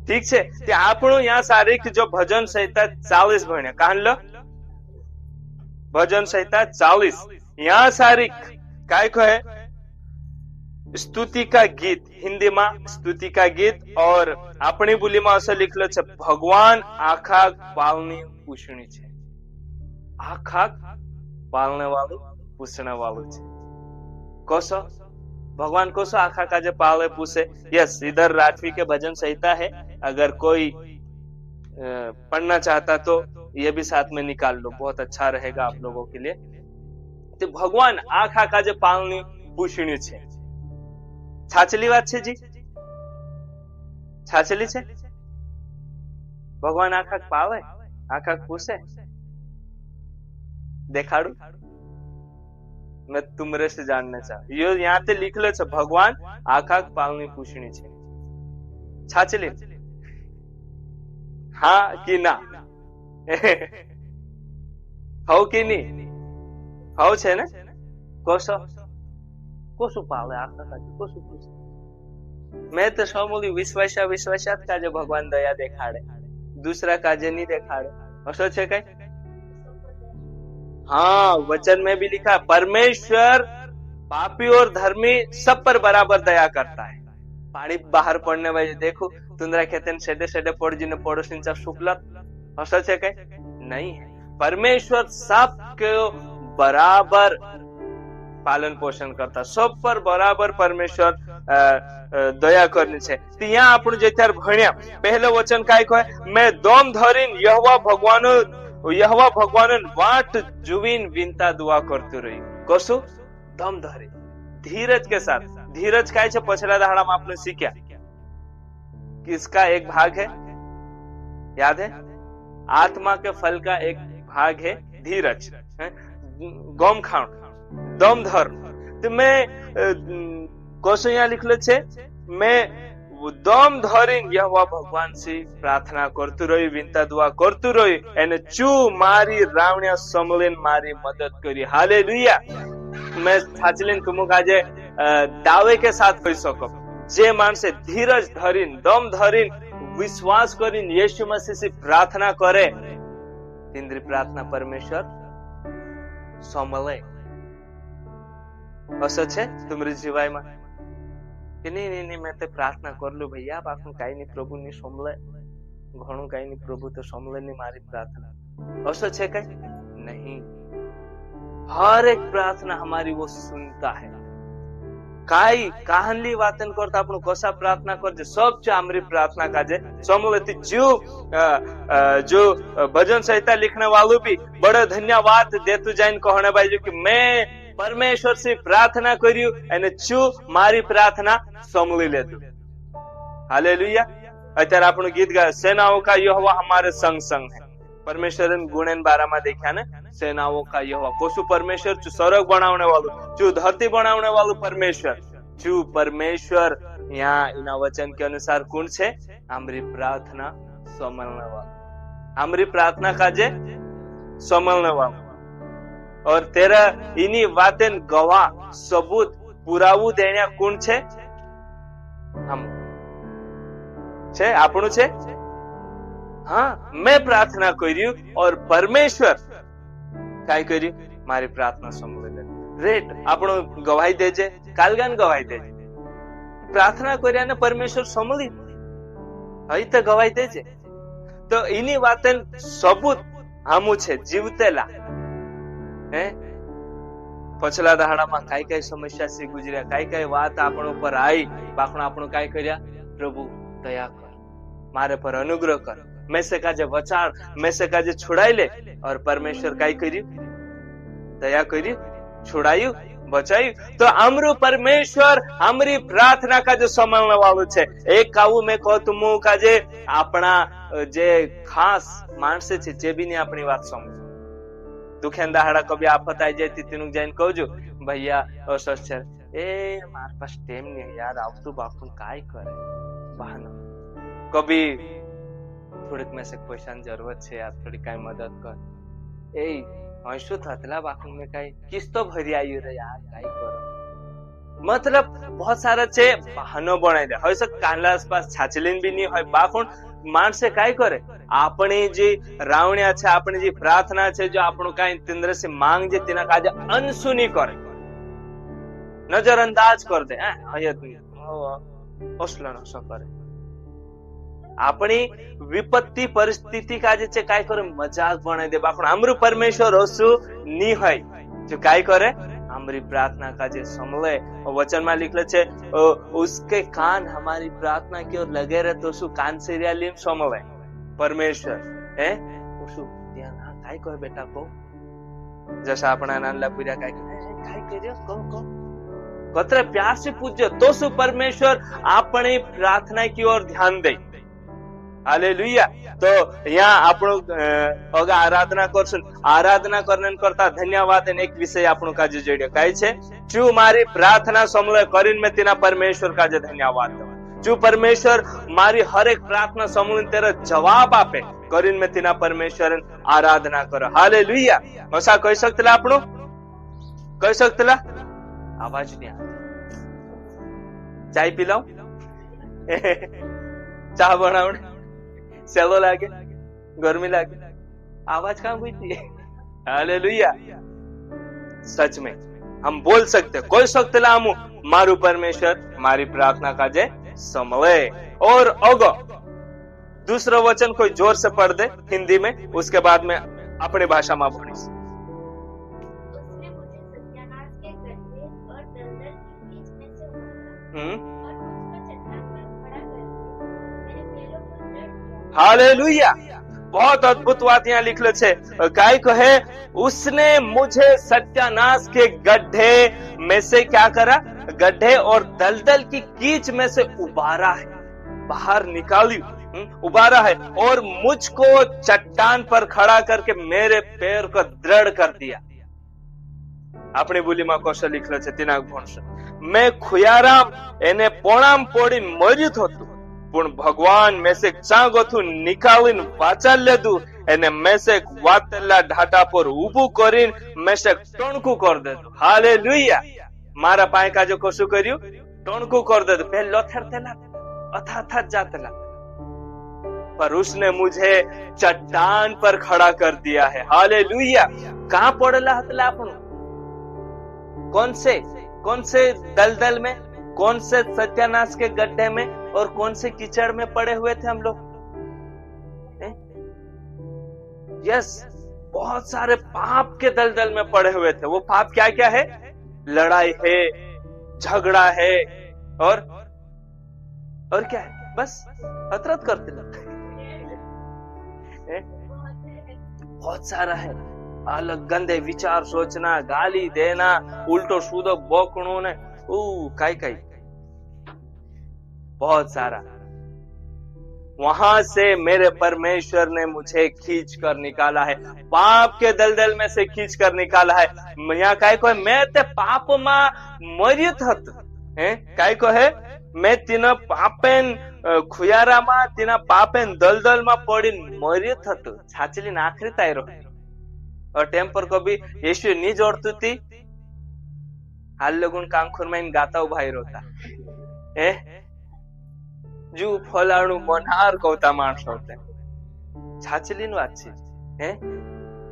ठीक છે તે આપણું यहाँ सारिक जो भजन संहिता 40 भण्या काहन भजन संहिता 40 यहाँ सारिक काय कहे स्तुति का गीत हिंदी में स्तुति का गीत और अपनी बोली में असं लिखल है भगवान आखा पालनी पूछनी है आखा पालने वालू पूछने वालू है कोसो भगवान कोसो आखा का जो पाले पूछे यस इधर राठवी के भजन संहिता है अगर कोई पढ़ना चाहता तो ये भी साथ में निकाल लो बहुत अच्छा रहेगा आप लोगों के लिए तो भगवान आखा का जो पालनी पूछनी है छाछली बात है जी छाछली है भगवान आखा पावे आखा पूछे देखाड़ू मैं तुमरे से जानना चाहूँ यो यहाँ ते लिखलो छे भगवान आखा पालनी पूछनी है छाछली हाँ कि ना हो कि नहीं हो छे ने कोसो कोसु पाले आखा काजे कोसु पूछे मैं तो समूली विश्वासात काजे भगवान दया देखाड़े दूसरा काजे नहीं देखाड़े असो छे कई हाँ वचन में भी लिखा परमेश्वर पापी और धर्मी सब पर बराबर दया करता है पानी बाहर पड़ने वाले देखो तुंदरा कहते सेडे सेडे पड़ जी ने पड़ोसी शुक्लत असो छे कई नहीं है परमेश्वर सबके बराबर पालन पोषण करता सब पर बराबर परमेश्वर दया करनी है ત્યાં આપણું જે ત્યાર ભણ્યા પહેલો વચન કાય કહે मैं દમ ધરીને यहोवा भगवान वाट जुवीन विनता दुआ करती रही कसु दम धरी धीरज के साथ धीरज काय छे पछला दाड़ा में आपने सीख्या किसका एक भाग है याद है आत्मा के फल का एक भाग है धीरज गम खाण दम धर तो मैं कोसो यहाँ लिखलो छे मैं दम धरीने यहोवा भगवान से प्रार्थना करतु रही विनता दुआ करतु रही एने चू मारी रावणिया समलीन मारी मदद करी हालेलुया मैं साचलीन तुम काजे दावे के साथ कही सको जे मानसे धीरज धरीन दम धरीन विश्वास करीन यीशु मसीह से प्रार्थना करे तिंद्री प्रार्थना परमेश्वर समले असो छे तुमरी जीवाय में नहीं मैं तो प्रार्थना कर लू भैया बाकी कई नहीं प्रभु नहीं समले घणु कई नहीं प्रभु तो समले नहीं मारी प्रार्थना असो छे कई नहीं हर एक प्रार्थना हमारी वो सुनता है काई काहनली वातन करता आपण कसा प्रार्थना करजे सब च आमरी प्रार्थना काजे समूलती जो भजन संहिता लिखने वालों भी बड़े धन्यवाद देतु जाइन कहने बाजू कि मैं परमेश्वर से प्रार्थना कर्यु અને ચુ મારી प्रार्थना समली लेतु हालेलुया અત્યારે આપણું ગીત ગાય सेनाओं का यहोवा हमारे संग संग है परमेश्वर गुणन बारा में देखा ने सेनाओं का यहोवा कोसु परमेश्वर चु स्वर्ग बनावने वालू चु धरती बनावने वालू परमेश्वर चु परमेश्वर यहाँ इना वचन के अनुसार कौन छे आमरी प्रार्थना समलने वाला आमरी प्रार्थना काजे समलने वाला और तेरा इन्हीं वातें गवाह सबूत पुरावू देने कौन छे हम छे आपनु छे हाँ मैं प्रार्थना करी और परमेश्वर काय करी मारी प्रार्थना समले रेट आपनु गवाही देजे कालगान गवाही देजे प्रार्थना कर्या ने परमेश्वर समली हई तो गवाही देजे तो इन्हीं वातें सबूत हमू छे जीवतेला पछला दाड़ा में कई कई समस्या से गुजरिया कई कई बात आपण पर आई बाखण आपण काय कर्या प्रभु दया कर मारे पर अनुग्रह कर मैं से काजे वचार मैं से काजे छुड़ाई ले और परमेश्वर काय कर्यु दया कर्यु छुड़ायु बचायु तो अमरु परमेश्वर हमारी प्रार्थना का जो समलने वालू छे एक कावू मैं कहूं तुम काजे अपना जे खास मानसे छे जे भी नहीं अपनी बात समझ दुखेन दाहड़ा कभी आफत आई जाती तीनों जाइन कहजो भैया असर ए मार पास टाइम नहीं यार आवतु बापू काय करे बहाना कभी थोड़ीक में से पैसा जरूरत है यार थोड़ी काय मदद कर ए हंसु थतला बापू में काय किस्तो भरी आयु रे यार काय करो મતલબ बहुत सारा છે બહાનો બનાવી દે. હવે સર કાનલા આસપાસ છાછલીન બી નહીં હોય બાખુણ માણસે કાંઈ કરે આપણી જે રાવણ્યા છે આપણી જે પ્રાર્થના છે જો આપણું કાંઈ તેંદ્રસી માંગ છે તેના કાજે અનસુની કરે નજરઅંદાજ કરી દે ઓસલાનો શું કરે આપણી વિપત્તિ પરિસ્થિતિ કાજે છે કાંઈ કરે મજાક બનાવી દે બાખુણ અમરું પરમેશ્વર ઓછું ની હોય जो काय करे हमारी प्रार्थना का जो समले वचन में लिखले छे उसके कान हमारी प्रार्थना की ओर लगे रहे तो शू कान सीरियली समले परमेश्वर है शू ध्यान काय कहे बेटा को जैसा अपना नानला पूरा काय कर्यो को कतरे प्यार से पूज्य तो शू परमेश्वर अपनी प्रार्थना की ओर ध्यान दे हालेलुया तो यहाँ આપણું અગા આરાધના કરશું આરાધના કરને કરતા ધન્યવાદ અને એક વિષય આપણું કાજે જોડ્યો કાય છે શું મારી પ્રાર્થના સમલે કરીને મેં તેના પરમેશ્વર કાજે ધન્યવાદ દઉં શું પરમેશ્વર મારી હરેક પ્રાર્થના સમલે તેરો જવાબ આપે કરીને મેં તેના પરમેશ્વર આરાધના કરો હાલેલુયા મસા કહી શકતલા આપણું કહી શકતલા આવાજ નહીં આવે ચાય પી લાવ ચા બનાવણે सेलो लागे गर्मी लागे आवाज कहां हुई थी हालेलुया सच में हम बोल सकते कोई सकते ला हम मारू परमेश्वर मारी प्रार्थना का जे समले और अगो दूसरा वचन कोई जोर से पढ़ दे हिंदी में उसके बाद में अपनी भाषा में पढ़ी हालेलुया बहुत अद्भुत बात यहाँ लिख छे काय कहे उसने मुझे सत्यानाश के गड्ढे में से क्या करा गड्ढे और दलदल की कीच में से उबारा है बाहर निकाली उबारा है और मुझको चट्टान पर खड़ा करके मेरे पैर को दृढ़ कर दिया अपनी बोली में कौशल लिख छे तेना भणशे मैं खुयाराम एने पोणाम पोड़ी मर्यु थतुं પણ ભગવાન મેસેક ચાંગોથું નિકાલીને વાચાલ લીધું અને મેસેક વાતેલા ઢાટા પર ઊભું કરીને મેસેક ટણકું કરી દીધું હાલેલુયા મારા પાય કાજો કશું કર્યું ટણકું કરી દીધું પહેલો થરતેલા અથાથા જાતલા पर उसने मुझे चट्टान पर खड़ा कर दिया है हालेलुया कहां पड़ेला हतला आपण कौन से दलदल में कौन से सत्यानाश के गड्ढे में और कौन से कीचड़ में पड़े हुए थे हम लोग यस बहुत सारे पाप के दलदल में पड़े हुए थे वो पाप क्या क्या है लड़ाई है झगड़ा है और क्या है बस हतरत करते बहुत सारा है अलग गंदे विचार सोचना गाली देना उल्टो सूदो बोकणो ने काई बहुत सारा वहां से मेरे परमेश्वर ने मुझे खींच कर निकाला है पाप के दलदल में से खींच कर निकाला है यहाँ काय को है मैं ते पाप मा मर्यु थत काय को है मैं तीना पापेन खुयारा मा तीना पापेन दलदल मा पड़ी मर्यु थत छाचली आखरी तायरो और टेम्पर को भी यीशु नहीं जोड़ती थी हाल लोगन कांखुर में गाता भाई रोता जू फलाणु मनार कहता मानस होते छाचली बात है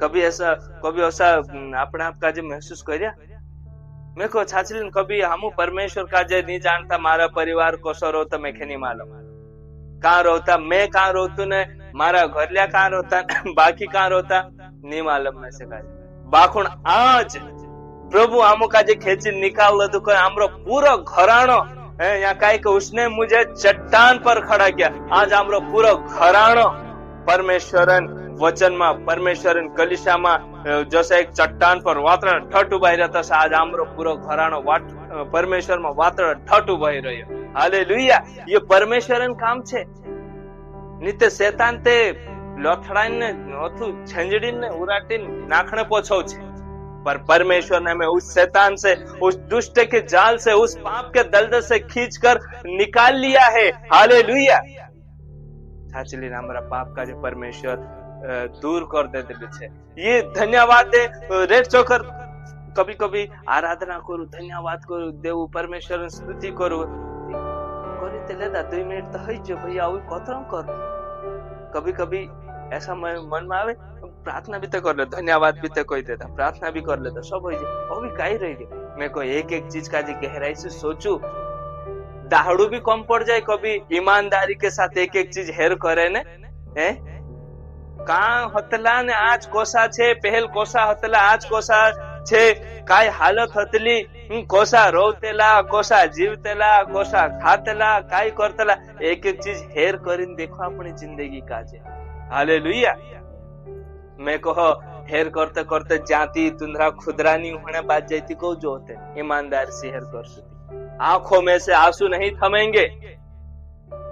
कभी ऐसा अपने आप का जो महसूस कर मैं को छाचली कभी हम परमेश्वर का जो नहीं जानता मारा परिवार को सो रोता मैं नहीं मालूम कहाँ रोता मैं कहाँ रोतू ने मारा घरलिया कहाँ रोता बाकी कहाँ रोता नहीं मालूम में से बाखुण आज प्रभु आमो का जे खेची निकाल लो तो हमरो पूरा घरानो यहाँ कहे कि उसने मुझे चट्टान पर खड़ा किया आज हमरो पूरा घरानो परमेश्वरन वचन में परमेश्वरन कलिशा में जैसे एक चट्टान पर वातरण ठट उभाई रहता है आज हमरो पूरा घरानो परमेश्वर में वातरण ठट उभाई रह्यो हालेलुया ये परमेश्वरन काम छे नित्य शैतान ते लोथड़ाઈને ઓથું છંજડીને ઉરાટીને નાખણે પોછો છે पर परमेश्वर ने हमें उस शैतान से उस दुष्ट के जाल से उस पाप के दलदल से खींचकर निकाल लिया है हालेलुया छाचली हमारा पाप का जो परमेश्वर दूर कर देते पीछे ये धन्यवाद दे रेड चोकर कभी कभी आराधना करू, धन्यवाद करू, देव परमेश्वर स्तुति करू करी लेता 2 मिनिट तो हई जो भैया अभी कतरा कर। कभी कभी ऐसा मन में आवे प्रार्थना भी तो कर ले, धन्यवाद भी तो कोई देता, प्रार्थना भी कर लेता, सब हो जाए अभी कहीं रह गए। मैं को एक एक चीज का जी गहराई से सोचू, दाहड़ू भी कम पड़ जाए, कभी ईमानदारी के साथ एक एक चीज हेर करे ने का हतला ने आज कोसा छे, पहल कोसा हतला आज कोसा छे, काय हालत हतली, कोसा रोतेला, कोसा जीवतेला, कोसा खातेला, काय करतेला, एक एक चीज हेर करीने देखो अपनी जिंदगी का जे। हालेलुया। मैं कहो हेर करते करते जाती तुंदरा खुदरा नहीं होने बात जाती को जो होते ईमानदार से हेर कर सकती, आंखों में से आंसू नहीं थमेंगे,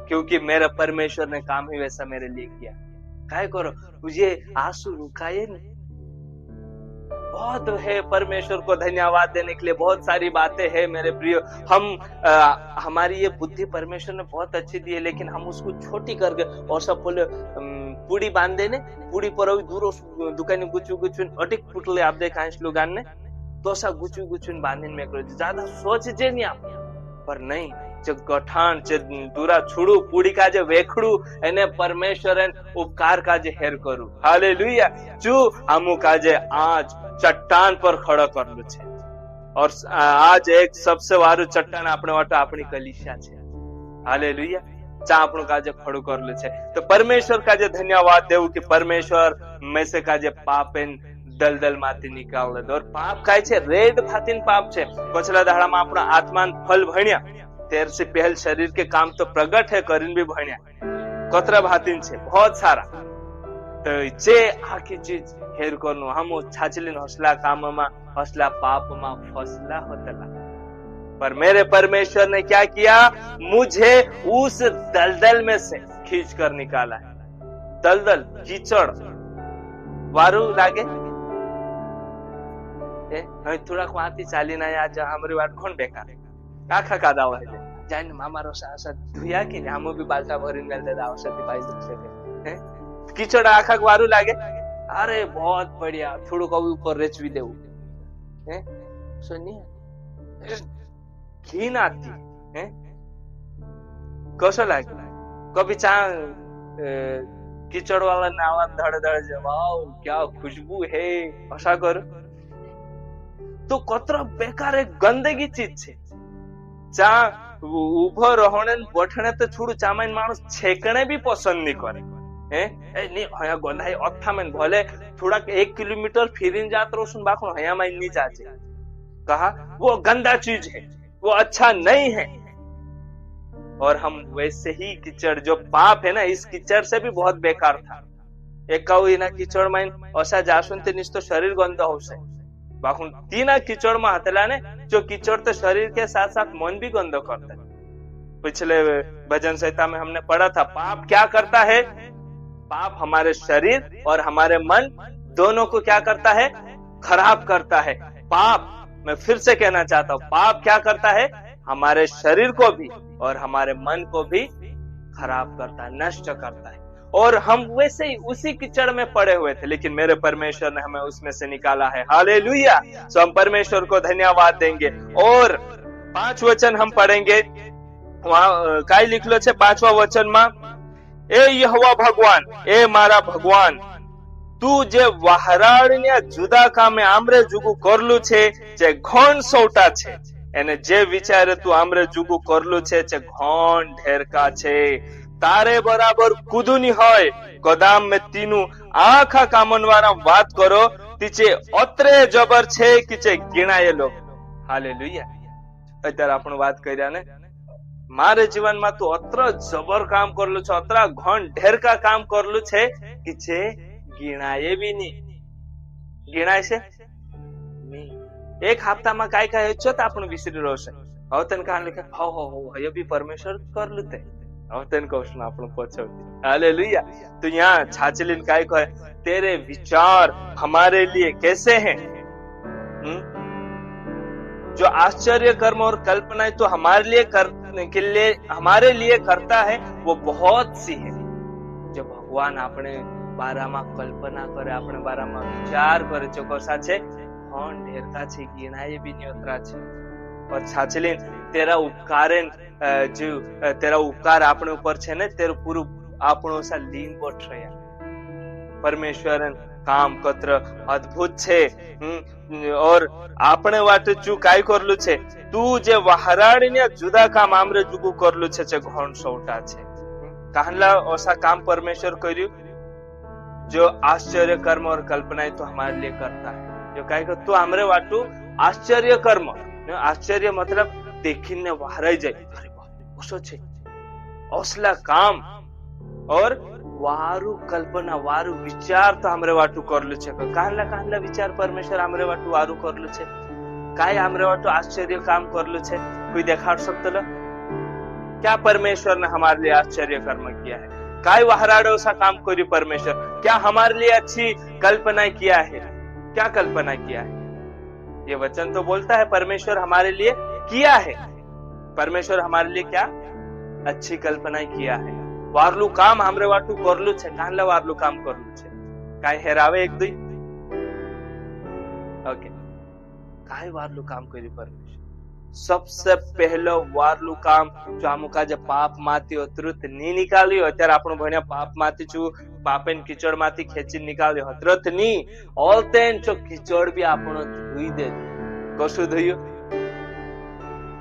क्योंकि मेरा परमेश्वर ने काम ही वैसा मेरे लिए किया। काय करो मुझे आंसू रुकाए नहीं। बहुत है परमेश्वर को धन्यवाद देने के लिए, बहुत सारी बातें हैं मेरे प्रिय। हमारी ये बुद्धि परमेश्वर ने बहुत अच्छी दी है, लेकिन हम उसको छोटी करके और सब बोले पूड़ी बांध देने, पूड़ी पर दूर दुकान गुचू गुचुन अटिक फुटले आप देखा लुगान ने तो सा गुचू गुचुन बांधीन में करो, ज्यादा सोच जे नहीं आप पर नहीं जो गठान जो दूरा छुड़ू पूड़ी का जो वेखड़ू एने परमेश्वर उपकार का जे हेर करू। हालेलुया। चू हमू का जे आज चट्टान पर खड़ा करलू छे, और आज एक सबसे वारू चट्टान अपने वाटो अपनी कलीसिया छे। हालेलुया। चा આપણું કાજે ખડું કરેલું છે તો પરમેશ્વર કાજે ધન્યવાદ દેવું કે પરમેશ્વર में से કાજે પાપેન દલદલ માંથી નિકાળ દે। और પાપ કાય છે રેડ ભાતીન પાપ છે। પછલા દાડામાં આપણો આત્માન ફલ ભણ્યા, 13 से पहल शरीर के काम तो प्रगट है करीन भी भण्या कतरा भातीन छे बहुत सारा। तो जे आखी चीज हेर करनु हम छाचलीन हसला काममा हसला पापमा फसला होतला, पर मेरे परमेश्वर ने क्या किया, मुझे उस दलदल में से खींच कर निकाला है। दलदल कीचड़ वारू लागे थोड़ा वाती चाली ना आज हमारी बात कौन बेकार आखा कादा है जाने मामा रो सासा धुया कि हम भी बालटा भरीन गलते औषधि पाई सके कीचड़ आखा वारू लागे। अरे बहुत बढ़िया थोड़ो कभी ऊपर रेचवी देऊ सुनिए घीन आती है कसो लागे कभी चा कीचड़ वाला नावा धड़ धड़ वाओ क्या खुशबू है ऐसा करो तो कतरा बेकार है गंदगी चीज है। चा उभो रहने बैठने तो छोड़ू चामाइन मानुस छेकने भी पसंद नहीं करे नहीं हया गंधाई अथा में भले थोड़ा 1 किलोमीटर फिरिन जात रोशन बाखो हया में नहीं जाचे कहा वो गंदा चीज है वो अच्छा नहीं है। और हम वैसे ही कीचड़ जो पाप है ना इस कीचड़ से भी बहुत बेकार था। एक कहू ना कीचड़ में ऐसा जासुन ते निस्तो शरीर गंदा हो से बाखुन तीना कीचड़ में हतला ने जो कीचड़ तो शरीर के साथ साथ मन भी गंदा करता है। पिछले भजन संहिता में हमने पढ़ा था पाप क्या करता है, पाप हमारे शरीर और हमारे मन दोनों को क्या करता है, खराब करता है। पाप मैं फिर से कहना चाहता हूँ पाप क्या करता है, हमारे शरीर को भी और हमारे मन को भी खराब करता है, नष्ट करता है। और हम वैसे ही उसी कीचड़ में पड़े हुए थे, लेकिन मेरे परमेश्वर ने हमें उसमें से निकाला है। हालेलुया। सो हम परमेश्वर को धन्यवाद देंगे। और 5 वचन हम पढ़ेंगे, वहां काय लिखलो छे 5वां वचन में, ए यहोवा भगवान, ए मारा भगवान, તું જે વહારાળને જુદા કામે આમરે જુગું કરલું છે જે ઘણ સૌટા છે એને જે વિચારે તું આમરે જુગું કરલું છે જે ઘણ ઢેરકા છે તારે બરાબર કુદુની હોય કદામ મે તીનું આખા કામનવાળા વાત કરો તીચે અત્રે જબર છે કે જે ગિણાયેલો। હાલેલુયા। અત્યારે આપણે વાત કર્યા ને મારે જીવનમાં તું અત્ર જબર કામ કરલું છે, અત્ર ઘણ ઢેરકા કામ કરલું છે કે જે गिणाए भी नहीं गिणाय से नहीं। एक हफ्ता में काय काय छो तो आपण विसरी રહ્યો છે। હવે તને કાન લખે હો હવે બી પરમેશ્વર कर लुते હવે તને કહું છું આપણું પછોડી। हालेलुया। तो यहाँ छाचलीन काय कहे, तेरे विचार हमारे लिए कैसे हैं, जो आश्चर्य कर्म और कल्पनाएं तो हमारे लिए करने के लिए हमारे लिए करता है वो बहुत सी है। जो भगवान अपने बारामा कल्पना करे अपने बारामा विचार करे चो कसा छे घण ढेरका छे, गिनाए भी नहीं उतरा छे। और छाछलीन तेरा उपकारेन जो तेरा उपकार आपणे ऊपर छे ने तेरो पूरो आपणो सा लीन बोट छे। परमेश्वरन काम कत्र अद्भुत छे। और आपणे वाटे चू काय करलू छे, तू जे वहाराडीने जुदा काम आमरे जुगु करलू छे जे घण सौटा छे। कहला ऐसा काम परमेश्वर कर्यु जो आश्चर्य कर्म और कल्पनाएं तो हमारे लिए करता है। जो काय तू आमरे वाटू आश्चर्य कर्म, आश्चर्य मतलब देखीने वहाराई जाए, अरे बाप ओसो छे असला काम और वारु कल्पना वारु विचार तो हमरे वाटू करलू छे। कहला कहला विचार परमेश्वर हमरे वाटू वारु करलू छे, काय हमरे वाटू आश्चर्य काम करलू छे, कोई देखाड़ सकतो? क्या परमेश्वर ने हमारे लिए आश्चर्य कर्म किया है? काय वहराड़ो सा काम करी परमेश्वर? क्या हमारे लिए अच्छी कल्पना किया है? क्या कल्पना किया है? ये वचन तो बोलता है परमेश्वर हमारे लिए किया है। परमेश्वर हमारे लिए क्या अच्छी कल्पना किया है। वारलू काम हमरे वाटू करलू छे, कानला वारलू काम करलू छे, काय हेरावे एक दुई? ओके, काय वारलू काम करी परमेश्वर? सबसे पहलो वारलू काम जो आमुका जे पाप माथी अतृत नी निकाल्यो, अत्यारे आपणो भण्या पाप माथी छू पापेन कीचड़ माथी खेची निकाल्यो अतृत नी, ऑलतेन जो कीचड़ भी आपणो धोई दे। कसु धोयो?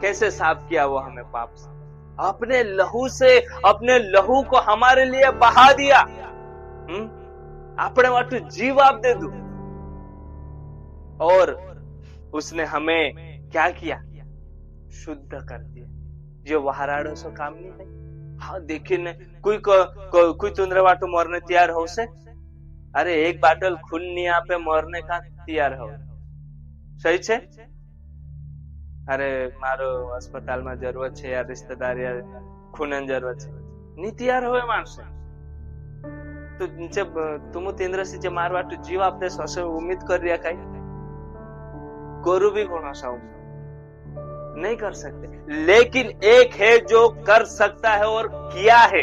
कैसे साफ किया वो हमें पाप से? अपने लहू से, अपने लहू को हमारे लिए बहा दिया। अपने वाटू जीव आप दे दू। और उसने हमें क्या किया? शुद्ध कर दिया। जो वहाराड़ो सो काम नहीं है। हाँ देखिए ने कोई तुंद्रे वाटो मरने तैयार हो से? अरे एक बाटल खून नहीं आपे मरने का तैयार हो, सही छे? अरे मारो अस्पताल में जरूरत है या रिश्तेदार या खून जरूरत है, नहीं तैयार हो मानस तो नीचे तुम तेंद्र से जे मारवा तो जीव आप दे ससे उम्मीद कर रिया काई करू भी गुण सा नहीं कर सकते। लेकिन एक है जो कर सकता है और किया है,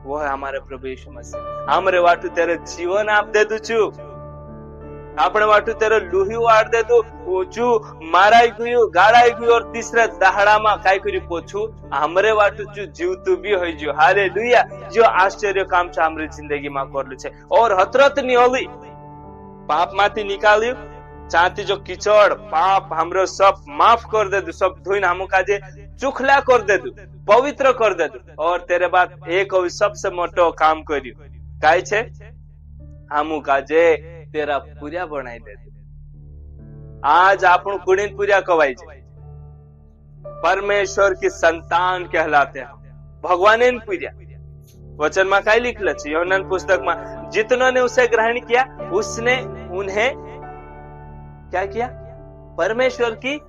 वो है हमारे प्रभु यीशु मसीह। हमरे वाटू तेरे जीवन आप दे दू छू, अपने वाटू तेरे लूही वाड़ दे दू चू, माराई गयो गाड़ाई गयो और तीसरे दहाड़ा में काय करी पोछू हमरे वाटू चू जीवतू भी होई जो। हालेलुया। जो आश्चर्य काम छे हमरी जिंदगी में करलू छे और हतरत नी होली पाप माथी निकाल्यू, चाहती जो कीचड़ पाप हमरो सब माफ कर दे दू, सब धोइन हमू काजे चुखला कर दे दू, पवित्र कर दे दू। और तेरे बाद एक सबसे मोटो काम कर्यु काय छे? हमू काजे तेरा पूरा बनाई दे दू। आज आपन कुड़ीन पूरा कवाई छे, परमेश्वर की संतान कहलाते हैं, भगवान ने पूरा। वचन में काय लिखल छे? यूहन्ना पुस्तक में, जितनों ने उसे ग्रहण किया उसने उन्हें क्या किया? परमेश्वर की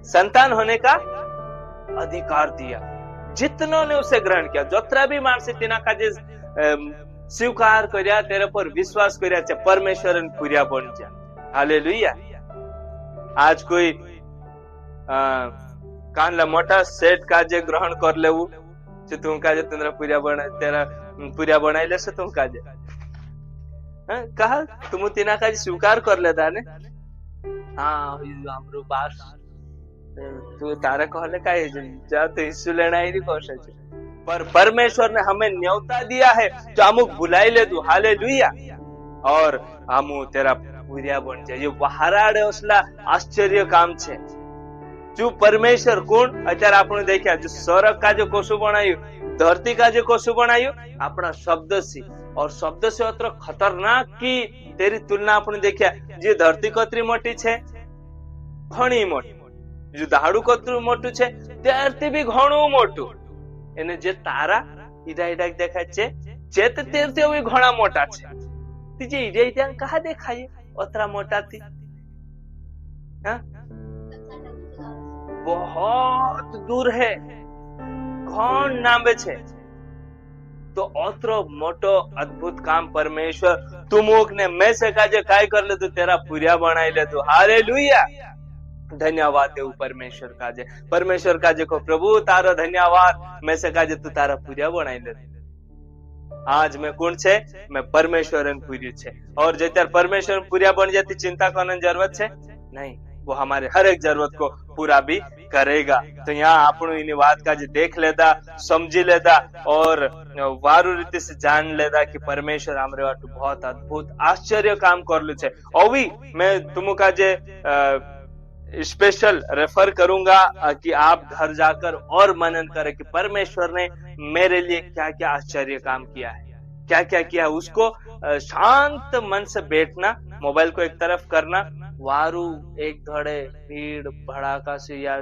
संतान होने का अधिकार दिया। जितनों ने उसे ग्रहण किया, जोत्रा भी मानसी तिना का जे स्वीकार कर्या, तेरे पर विश्वास कर्या छे, परमेश्वर ने पूरा बन जा। हालेलुया। आज कोई कानला मोटा सेठ का जे ग्रहण कर लेवू छे, तुम का जे तेरा पूरा बना, तेरा पूरा बनाई ले से तुम का जे कहा तुम तिना का जे स्वीकार कर लेता ने। हाँ हमरो बास तू तारे कहले काय जा तो हिस्सू लेना ही कोशिश है, पर परमेश्वर ने हमें न्योता दिया है जो हम बुलाई ले दू। हालेलुया। और हम तेरा पूरा बन जाए। ये वहाराड़े असला आश्चर्य काम छे। जो परमेश्वर कोण अत्यारे आपणे देख्या जो स्वर्ग का जो कोसु बनायु, धरती का जो कोसु बनायु अपना शब्द से, और शब्द से अत्र खतरनाक की तेरी तुलना आपने देखिया। जे धरती कतरी मोटी छे, घणी मोटी, जो दाड़ू कतरू मोटू छे, त्यारती भी घणू मोटू। एने जे तारा ईडा ईडा देखाय छे, चेत तेरती भी घणा मोटा छे। तीजे ईडा ईडा कहा देखाय अतरा मोटा थी? हां बहुत दूर है, घण नामे छे। तो अत्रो मोटो अद्भुत काम परमेश्वर तुमुक ने मैं से काजे काय कर ले तो तेरा पूरा बनाई ले तो। हालेलुया। धन्यवाद देव परमेश्वर काजे, परमेश्वर काजे को प्रभु तारो धन्यवाद, मैं से काजे तू तारा पूरा बनाई ले। आज मैं कौन छे? मैं परमेश्वर पूरी छे। और जेतर परमेश्वर पूरा बन जाती चिंता करने जरूरत छे? नहीं, वो हमारे हर एक जरूरत को पूरा भी करेगा। तो यहाँ આપણું એની વાત કાજે દેખ લેતા, સમજી લેતા और વારું રીતે से जान लेता कि परमेश्वर हमरे वाटू बहुत अद्भुत आश्चर्य काम करलू छे। अभी मैं तुम काजे स्पेशल रेफर करूंगा कि आप घर जाकर और मनन करें कि परमेश्वर ने मेरे लिए क्या क्या आश्चर्य काम किया है, क्या क्या किया। उसको शांत मन से बैठना, मोबाइल को एक तरफ करना, वारू एक धड़े भीड़ भड़ाका से या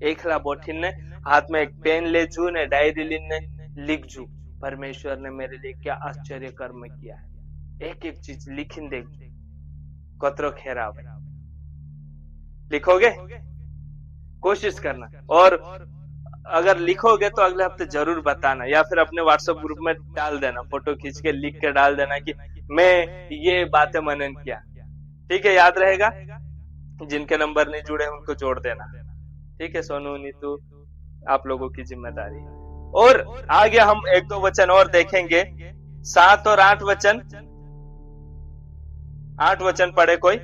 एकला बोठीने हाथ में एक पेन ले जू ने डायरी लीने लिख जू परमेश्वर ने मेरे लिए क्या आश्चर्य कर्म किया है। एक एक चीज लिखिन देख कतरो खेराव लिखोगे, कोशिश करना। और अगर लिखोगे तो अगले हफ्ते जरूर बताना, या फिर अपने व्हाट्सएप ग्रुप में डाल देना, फोटो खींच के लिख के डाल देना कि मैं ये बातें मनन किया। ठीक है, याद रहेगा। जिनके नंबर नहीं जुड़े उनको जोड़ देना। ठीक है सोनू, नीतू, आप लोगों की जिम्मेदारी। और आगे हम एक दो वचन और देखेंगे, 7 और 8 वचन। 8 वचन पढ़े कोई।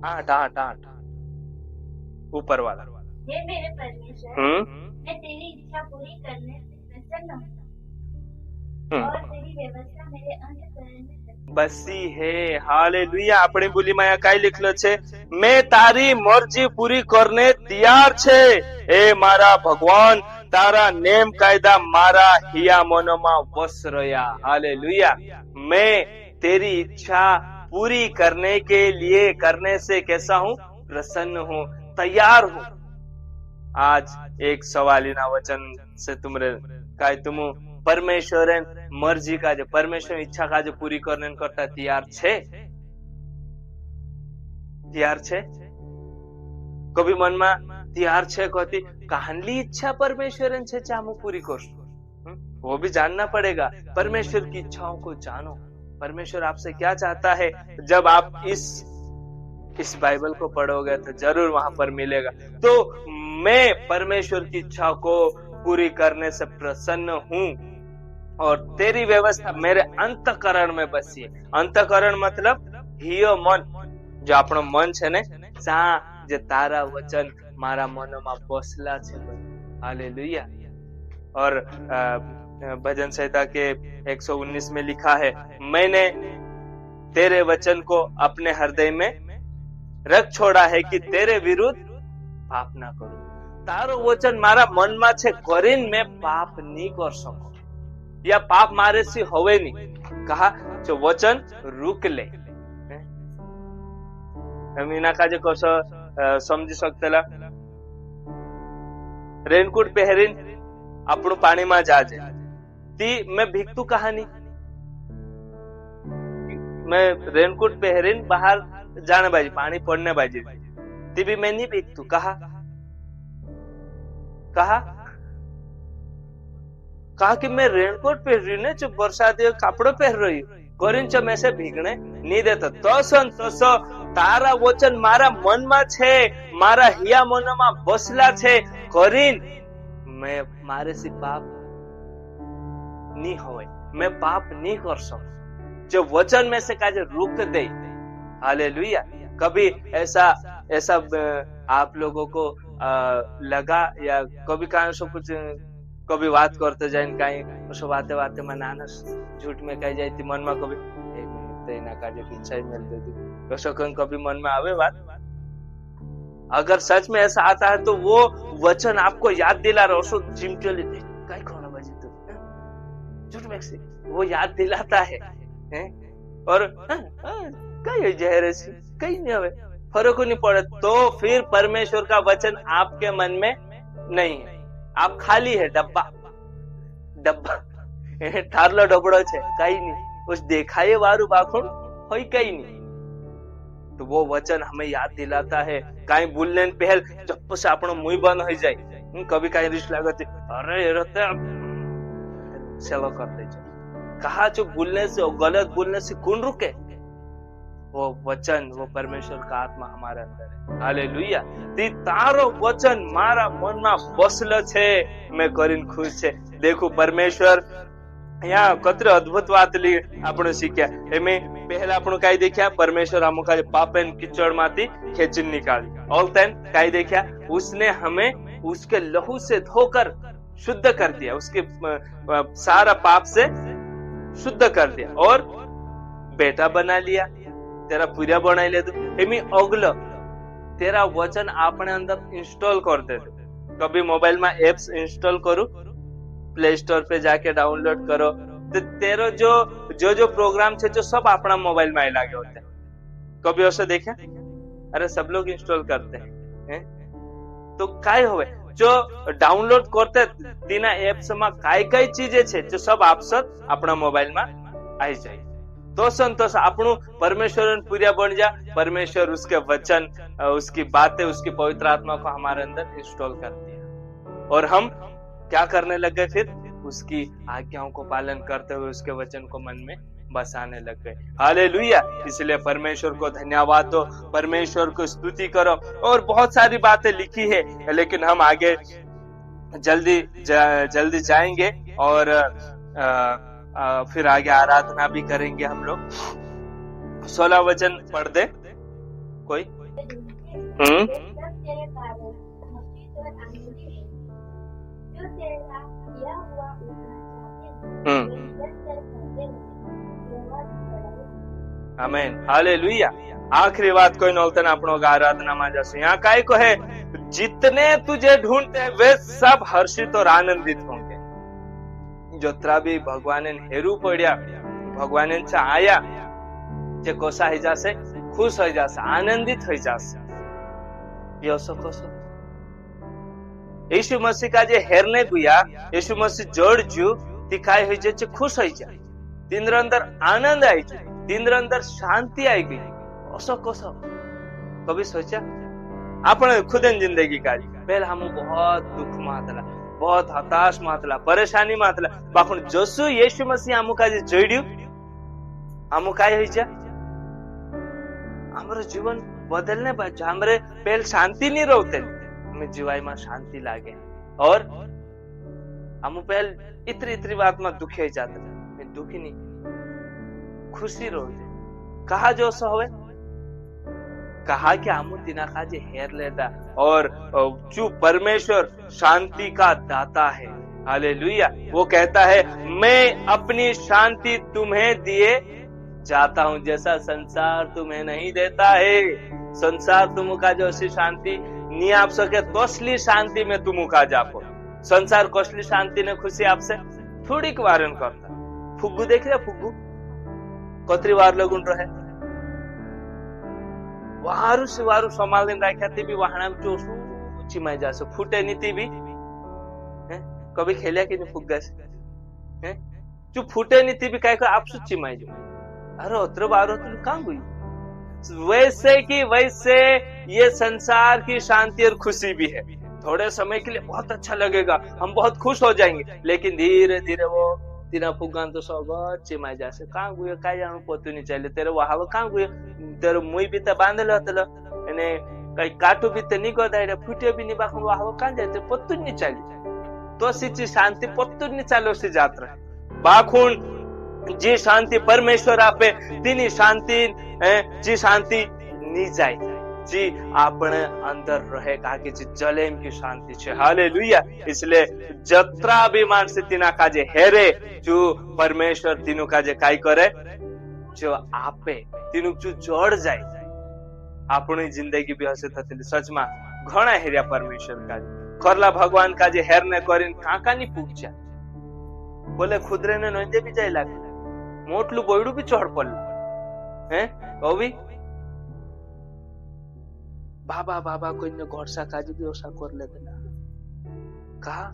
8 ऊपर वाला। हे मेरे परमेश्वर, मैं तेरी इच्छा पूरी करने से प्रसन्न हूँ और तेरी व्यवस्था मेरे अंतःकरण में बसी है। हालेलुया। अपनी बोली में काय लिखलो छे, मैं तारी मर्जी पूरी करने तैयार छे। ए मारा भगवान, तारा नेम कायदा मारा हिया मनोमा वस रया। हालेलुया। मैं तेरी इच्छा पूरी करने के लिए, करने से कैसा हूँ, प्रसन्न हूँ, तैयार हूँ। आज एक सवालीना वचन से तुमरे काय तुम परमेश्वर मर्जी का जो परमेश्वर इच्छा का जो पूरी करने करता तैयार छे, तैयार छे। कभी मन में तैयार छे कहती कहानली इच्छा परमेश्वर छे चामू पूरी करशु, वो भी जानना पड़ेगा। परमेश्वर की इच्छाओं को जानो, परमेश्वर आपसे क्या चाहता है। जब आप इस बाइबल को पढ़ोगे तो जरूर वहां पर मिलेगा। तो मैं परमेश्वर की इच्छा को पूरी करने से प्रसन्न हूँ और तेरी व्यवस्था मेरे अंतःकरण में बसी है। अंतःकरण मतलब हियो मन, जो આપણો मन છે ને, જે તારા વચન મારા મનમાં બસલા છે। हालेलुया। और भजन संहिता के 119 में लिखा है, मैंने तेरे वचन को अपने हृदय में रख छोड़ा है कि तेरे विरुद्ध पाप ना करूं। तारो वचन मारा मन में छे, करीन मैं पाप नहीं कर सकूं, या पाप मारे से होवे नहीं। कहा जो वचन रुक ले। मीना काजे कसो समझी सकतेला, रेनकोट पहरीन આપણું પાણીમાં જાજે ती मैं भीगतू कहानी, मैं रेनकोट पहरीन बाहर जाने बाजी, पानी पड़ने बाजी ती भी मैं नहीं भीगतू। कहा कि मैं रेनकोट पहन रही हूँ, जो बरसाती कपड़े पहन रही हूँ, करीन जो मैं से भीगने नहीं देता। तो तारा वचन मारा मन में छे, मारा हिया मन में बसला छे, करीन मैं मारे से पाप नहीं होए, मैं पाप नहीं कर सकूं। जो वचन में से काजे रुक दे। हालेलुया। कभी ऐसा आप लोगों को लगा, या कभी कहीं सो कुछ कभी बात करते जाए कहीं उसको बातें में नाना झूठ में कही जाए मन में, कभी एक मिनट तेना काजे पीछा ही मिल दे तो कभी मन में आवे बात। अगर सच में ऐसा आता है तो वो वचन आपको याद दिला रहा हो, चिमटोली कहीं खोना बजी तो झूठ में से वो याद दिलाता है, और कहीं जहर कहीं नहीं हवे, फर्क नहीं पड़े। तो फिर परमेश्वर का वचन आपके मन में नहीं है, आप खाली है, डब्बा ठारलो डबड़ो छे, कहीं नहीं, उस देखाए वारू बाखुण होई कहीं नहीं। तो वो वचन हमें याद दिलाता है। कहीं बोलने पहल जब से अपनो मुंह बंद हो जाए, कभी कहीं रिश्त लागत अरे रहते सेवा करते जाए। कहा जो बोलने से, गलत बोलने से कौन रुके? वो वचन, वो परमेश्वर का आत्मा हमारे अंदर है। हालेलुया। ती तारो वचन मारा मन में बसलो छे, मैं करीन खुश छे। देखो परमेश्वर यहाँ कतरे अद्भुत बात આપણે શીખ્યા એમે પહેલા આપણું કાઈ દેખ્યા परमेश्वर हमको का पाप एंड कीचड़ माती खेचन निकाली और देन काई देखा उसने हमें उसके लहू से धोकर शुद्ध कर दिया उसके सारा पाप से शुद्ध कर दिया और बेटा बना लिया तेरा पूरा बनाई ले दो एमी अगल तेरा वचन आपने अंदर इंस्टॉल कर दे दो कभी मोबाइल में एप्स इंस्टॉल करो प्ले स्टोर पे जाके डाउनलोड करो तो तेरो जो प्रोग्राम है जो सब अपना मोबाइल में लागे होते हैं कभी ऐसा देखा अरे सब लोग इंस्टॉल करते हैं तो काय होवे जो डाउनलोड करते तीना एप्स में काय चीजें छे जो सब आप अपना मोबाइल में आई जाए तो संतोष आपनु परमेश्वर पूरा बन जा परमेश्वर उसके वचन उसकी बातें उसकी पवित्र आत्मा को हमारे अंदर इंस्टॉल कर दिया और हम क्या करने लग गए फिर उसकी आज्ञाओं को पालन करते हुए उसके वचन को मन में बसाने लग गए हालेलुया इसलिए परमेश्वर को धन्यवाद दो परमेश्वर को स्तुति करो और बहुत सारी बातें लिखी है लेकिन हम आगे जल्दी जाएंगे और फिर आगे आराधना भी करेंगे हम लोग 16 वचन पढ़ दे कोई आमेन हालेलुया आखिरी बात कोई नौलतन अपनो आराधना में जैसे यहाँ काय को है जितने तुझे ढूंढते हैं वे सब हर्षित और आनंदित होंगे जोत्रा भी भगवान हेरू पड़ा भगवान आया जे कोसा हो जासे खुश हो जासे आनंदित हो जासे यसो कोसो यीशु मसीह का जे हेरने गुया यीशु मसीह जोड़ जू दिखाई हो जाए खुश हो जाए तीन अंदर आनंद आई जाए तीन अंदर शांति आई गई असो कोसो कभी सोचा अपने खुद जिंदगी का पहले हम बहुत दुख मातला बहुत हताश मातला परेशानी मातला बाखुन जसु यीशु मसीह हमू का जोड़ू हमू काय हो जा हमारे जीवन बदलने बाजू हमारे पहले शांति नहीं रहते हमें जीवाई में शांति लागे और हम पहले इतनी बात में दुखी जाते मैं दुखी नहीं खुशी रहो कहा जो सो होवे कहा कि हम तिना का जे हेर लेता और जो परमेश्वर शांति का दाता है हालेलुया वो कहता है मैं अपनी शांति तुम्हें दिए जाता हूं जैसा संसार तुम्हें नहीं देता है संसार तुमका जो सी शांति नहीं आप सके तोसली शांति में तुमका जापो संसार कोसली शांति ने खुशी आपसे थोड़ी वारण करता फुग्गू देख रहे फुग्गू कतरी वार लगुन रहे वारू से वारू संभाल राख्या भी वहां चोसू चिमाई जासे फूटे नीति भी कभी खेलिया कि नहीं फुग्गा से जो फूटे नीति भी काय आप चिमाई जो अरे उतर बारो तुम कहां गई वैसे की वैसे ये संसार की शांति और खुशी भी है थोड़े समय के लिए बहुत अच्छा लगेगा हम बहुत खुश हो जाएंगे लेकिन धीरे धीरे वो तीना फुग्गा तो सब चिमाई जासे कहां गयो काय जानो पोतु नहीं चले तेरे वहां कहां गयो तेरे मुई भी तो बांधल हतलो एने कई काटू भी तो नहीं गोदाइरे फुटे भी नहीं बाखुन वहां कहां जाते पोतु नहीं चले तो सीची शांति पोतु नहीं चालो सी यात्रा बाखुन जी शांति परमेश्वर आपे तीनी शांति जी शांति नहीं जाए जी अपने अंदर रहे कहा कि जी जलेम की शांति छे हालेलुया इसलिए जत्रा भी मानसी तीना काजे हेरे जो परमेश्वर तीनों काजे काय करे जो आपे तीनों जो जोड़ जाए अपनी जिंदगी भी हसे थती सच में घणा हेरिया परमेश्वर काजे खरला भगवान काजे हेरने करीन काका नहीं पूछा बोले खुदरे ने नोंदे भी जाए लागे मोटलू बोयडू भी चढ़ पड़ल हैं कभी बाबा बाबा कोई ने घोड़सा काज भी ओसा कर ले देना कहा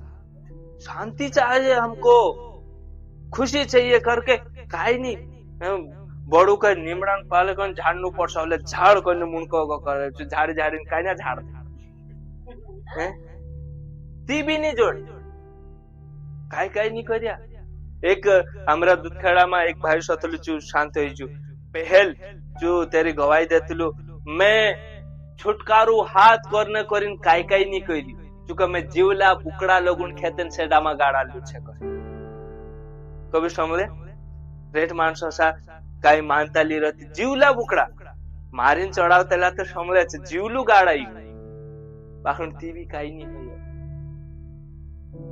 शांति चाहिए हमको खुशी चाहिए करके काई नहीं बड़ू का निमड़न पाले कौन झाड़नू पड़सा बोले झाड़ कोई ने मुंडको करे झाड़ी झाड़ी काई ना झाड़ हैं ती भी नहीं जोड़ काई काई नहीं करिया एक हमरा दुधखेड़ा में एक भाई सतलू चू शांत हो जू पहल जो तेरी गवाही देतलू मैं छुटकारू हाथ करने करीन काई काई नहीं करी चूंकि मैं जीवला बुकड़ा लोगुन खेतन सेडा में गाड़ा लू छे कभी समले रेट माणसो असा काही मानताली रहती जीवला बुकड़ा मारीन चढावतेला तर समल्याच जीवलू गाडाई बाखण टीवी काही नहीं है।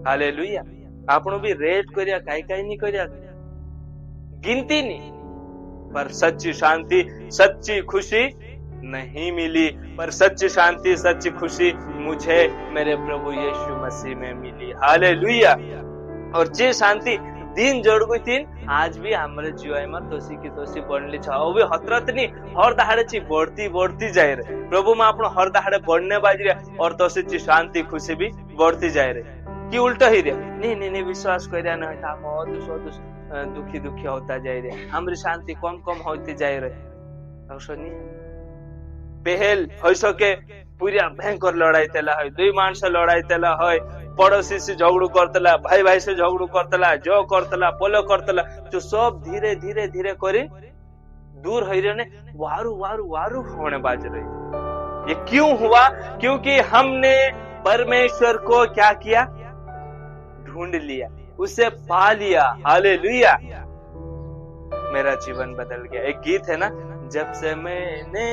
हालेलुया આપણું भी रेट કર્યા काही नहीं કર્યા गिनती नहीं पर सच्ची शांति सच्ची खुशी नहीं मिली पर सच्ची शांति सच्ची खुशी मुझे मेरे प्रभु यीशु मसीह में मिली। हालेलुया और जे शांति दिन जोड़गु तीन आज भी हमारे जीवन में तोसी की तोसी बढ़ली छ वो भी हतरत नहीं हर दहाड़े ची बढ़ती बढ़ती जाए रे प्रभु में आपण हर दहाड़े बढ़ने बाज रे और तोसी ची शांति खुशी भी बढ़ती जाए रे कि उल्टा ही रे नहीं विश्वास करिया न होता हम दुखी दुखी होता जाए रे हमारी शांति कम कम होती जाए रे औसनी पहल हो सके पूरा भयंकर लड़ाई तेला है दुई मानस लड़ाई तेला है पड़ोसी से झगड़ू करतला भाई भाई से झगड़ू करतला जो करतला पोलो करतला जो सब धीरे धीरे धीरे करी दूर हो रहे ने वारू वारू वारू होने बाज रही। ये क्यों हुआ? क्योंकि हमने परमेश्वर को क्या किया? ढूंढ लिया, उसे पा लिया। हालेलुया, मेरा जीवन बदल गया। एक गीत है ना, जब से मैंने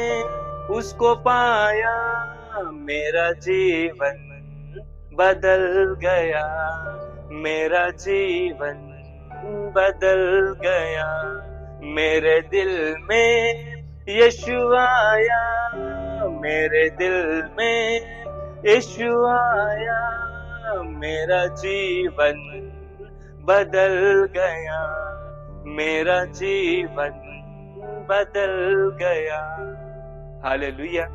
उसको पाया मेरा जीवन बदल गया, मेरा जीवन बदल गया, मेरे दिल में यीशु आया, मेरे दिल में यीशु आया, मेरा जीवन बदल गया, मेरा जीवन बदल गया। हालेलुया,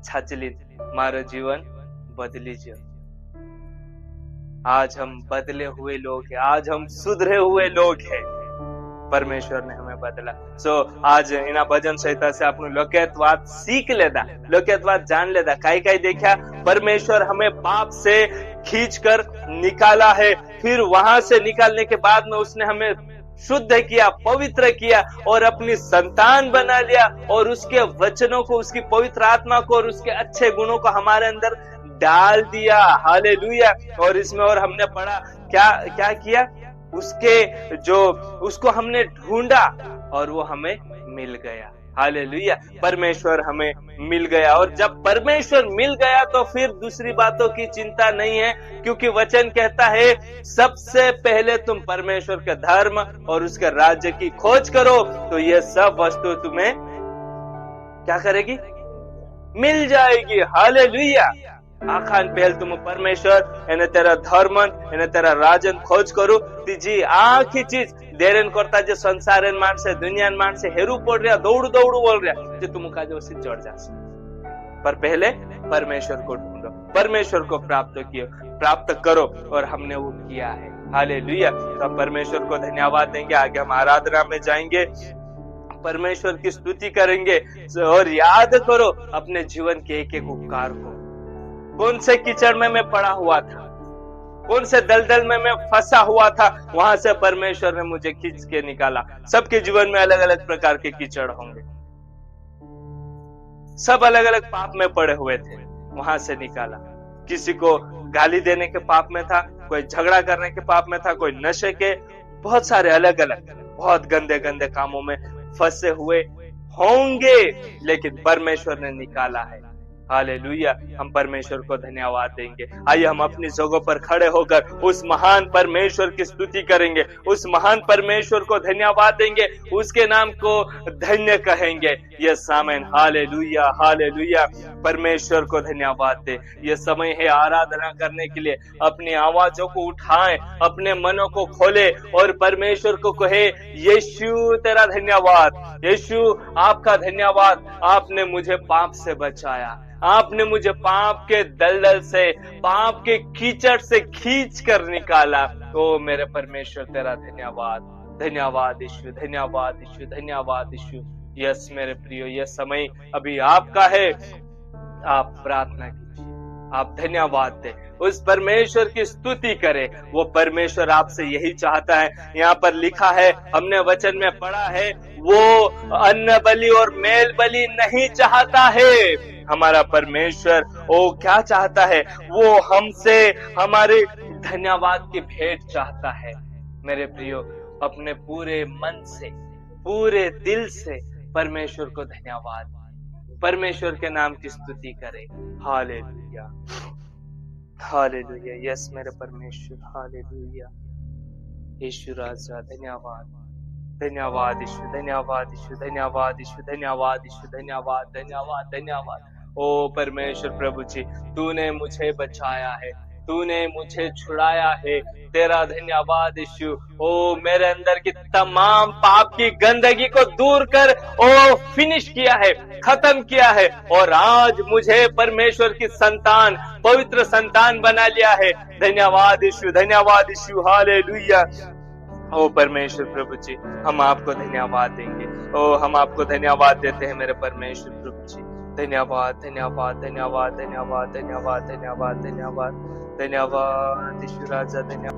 छाचलित मारो जीवन बदली जो। आज हम बदले हुए लोग हैं, आज हम सुधरे हुए लोग हैं, परमेश्वर ने हमें बदला। आज इना भजन संहिता से आपने लोकयतवाद सीख लेदा, लोकयतवाद जान लेदा। काई देखा, परमेश्वर हमें पाप से खींच कर निकाला है, फिर वहां से निकालने के बाद में उसने हमें शुद्ध किया, पवित्र किया और अपनी संतान बना लिया, और उसके वचनों को, उसकी पवित्र आत्मा को और उसके अच्छे गुणों को हमारे अंदर डाल दिया। हालेलुया। और इसमें और हमने पढ़ा क्या किया, उसको हमने ढूंढा और वो हमें मिल गया। हालेलुया, परमेश्वर हमें मिल गया। और जब परमेश्वर मिल गया तो फिर दूसरी बातों की चिंता नहीं है, क्योंकि वचन कहता है सबसे पहले तुम परमेश्वर के धर्म और उसके राज्य की खोज करो, तो ये सब वस्तु तुम्हें क्या करेगी? मिल जाएगी। हालेलुया। आखान पहल तुम परमेश्वर एने तेरा धर्म एने तेरा राजन खोज करो, तीजी आखी चीज देरन करता जो संसार मानसे दुनिया मानसे हेरू पड़ रहा, दौड़ू दौड़ू बोल रहा, जो तुम का जो चढ़ जा। पर पहले परमेश्वर को ढूंढो, परमेश्वर को प्राप्त करो, और हमने वो किया है। हालेलुया। तो परमेश्वर को धन्यवाद देंगे। आगे हम आराधना में जाएंगे, परमेश्वर की स्तुति करेंगे, और याद करो अपने जीवन के एक एक उपकार को। कौन से कीचड़ में मैं पड़ा हुआ था, कौन से दलदल में मैं फंसा हुआ था, वहां से परमेश्वर ने मुझे खींच के निकाला। सबके जीवन में अलग अलग प्रकार के कीचड़ होंगे, सब अलग अलग पाप में पड़े हुए थे, वहां से निकाला। किसी को गाली देने के पाप में था, कोई झगड़ा करने के पाप में था, कोई नशे के, बहुत सारे अलग अलग बहुत गंदे गंदे कामों में फंसे हुए होंगे, लेकिन परमेश्वर ने निकाला है। हालेलुया, हम परमेश्वर को धन्यवाद देंगे। आइए हम अपनी जगहों पर खड़े होकर उस महान परमेश्वर की स्तुति करेंगे, उस महान परमेश्वर को धन्यवाद देंगे, उसके नाम को धन्य कहेंगे ये समय। हालेलुया, हालेलुया, परमेश्वर को धन्यवाद दे। ये समय है आराधना करने के लिए। अपनी आवाजों को उठाएं, अपने मनों को खोले और परमेश्वर को कहे, यीशु तेरा धन्यवाद, यीशु आपका धन्यवाद, आपने मुझे पाप से बचाया, आपने मुझे पाप के दलदल से, पाप के कीचड़ से खींच कर निकाला। ओ मेरे परमेश्वर तेरा धन्यवाद, धन्यवाद यीशु, धन्यवाद यीशु, धन्यवाद यीशु। यस मेरे प्रियो, यह समय अभी आपका है। आप प्रार्थना कीजिए, आप धन्यवाद दे, उस परमेश्वर की स्तुति करें। वो परमेश्वर आपसे यही चाहता है। यहाँ पर लिखा है, हमने वचन में पढ़ा है, वो अन्न बलि और मेल बलि नहीं चाहता है। हमारा परमेश्वर वो क्या चाहता है? वो हमसे हमारे धन्यवाद की भेंट चाहता है। मेरे प्रियो, अपने पूरे मन से, पूरे दिल से परमेश्वर को धन्यवाद, परमेश्वर के नाम की स्तुति करें। Hallelujah, hallelujah. यस मेरे परमेश्वर, हालेलुया। यीशु राजा धन्यवाद, धन्यवाद यीशु, धन्यवाद यीशु, धन्यवाद यीशु, धन्यवाद यीशु, धन्यवाद, धन्यवाद, धन्यवाद। ओ परमेश्वर प्रभु जी, तूने मुझे बचाया है, तूने मुझे छुड़ाया है, तेरा धन्यवाद यीशु। ओ मेरे अंदर की तमाम पाप की गंदगी को दूर कर ओ फिनिश किया है, खत्म किया है, और आज मुझे परमेश्वर की संतान, पवित्र संतान बना लिया है। धन्यवाद यीशु, धन्यवाद यीशु, हालेलुया। ओ परमेश्वर प्रभु जी, हम आपको धन्यवाद देंगे। ओ हम आपको धन्यवाद देते हैं मेरे परमेश्वर प्रभु जी। धन्यवाद, धन्यवाद, धन्यवाद, धन्यवाद, धन्यवाद, धन्यवाद, धन्यवाद, धन्यवाद यीशु राजा, धन्यवाद।